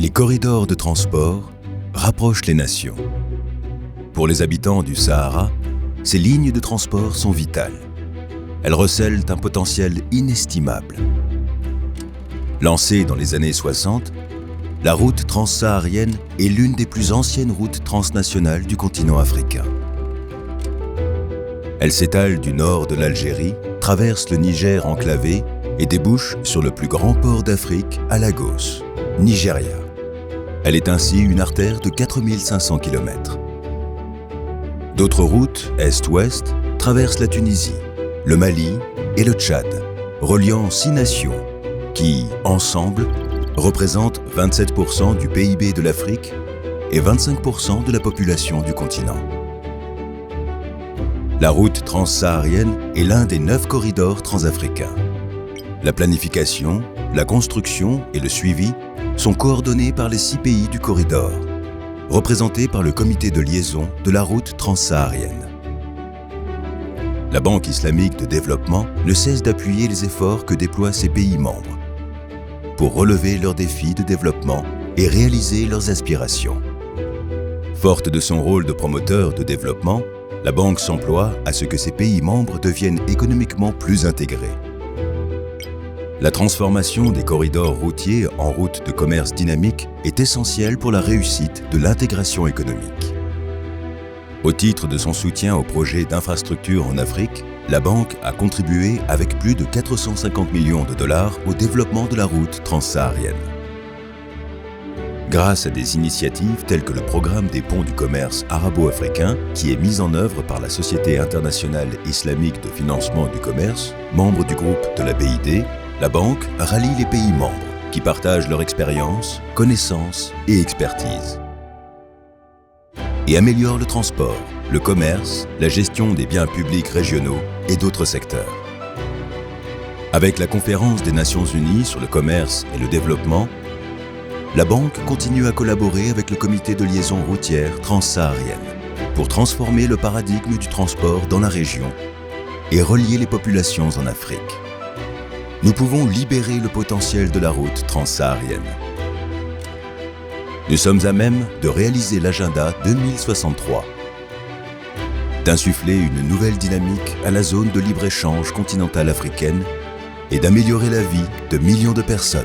Les corridors de transport rapprochent les nations. Pour les habitants du Sahara, ces lignes de transport sont vitales. Elles recèlent un potentiel inestimable. Lancée dans les années 60, la route transsaharienne est l'une des plus anciennes routes transnationales du continent africain. Elle s'étale du nord de l'Algérie, traverse le Niger enclavé et débouche sur le plus grand port d'Afrique à Lagos, Nigeria. Elle est ainsi une artère de 4500 km. D'autres routes, est-ouest, traversent la Tunisie, le Mali et le Tchad, reliant 6 nations qui, ensemble, représentent 27% du PIB de l'Afrique et 25% de la population du continent. La route transsaharienne est l'un des 9 corridors transafricains. La planification, la construction et le suivi sont coordonnés par les 6 pays du corridor, représentés par le comité de liaison de la route transsaharienne. La Banque islamique de développement ne cesse d'appuyer les efforts que déploient ses pays membres pour relever leurs défis de développement et réaliser leurs aspirations. Forte de son rôle de promoteur de développement, la Banque s'emploie à ce que ses pays membres deviennent économiquement plus intégrés. La transformation des corridors routiers en routes de commerce dynamiques est essentielle pour la réussite de l'intégration économique. Au titre de son soutien aux projets d'infrastructures en Afrique, la Banque a contribué avec plus de 450 millions de dollars au développement de la route transsaharienne. Grâce à des initiatives telles que le programme des ponts du commerce arabo-africain, qui est mis en œuvre par la Société internationale islamique de financement du commerce, membre du groupe de la BID, la Banque rallie les pays membres qui partagent leur expérience, connaissances et expertise et améliore le transport, le commerce, la gestion des biens publics régionaux et d'autres secteurs. Avec la Conférence des Nations Unies sur le commerce et le développement, la Banque continue à collaborer avec le comité de liaison routière transsaharienne pour transformer le paradigme du transport dans la région et relier les populations en Afrique. Nous pouvons libérer le potentiel de la route transsaharienne. Nous sommes à même de réaliser l'agenda 2063, d'insuffler une nouvelle dynamique à la zone de libre-échange continentale africaine et d'améliorer la vie de millions de personnes.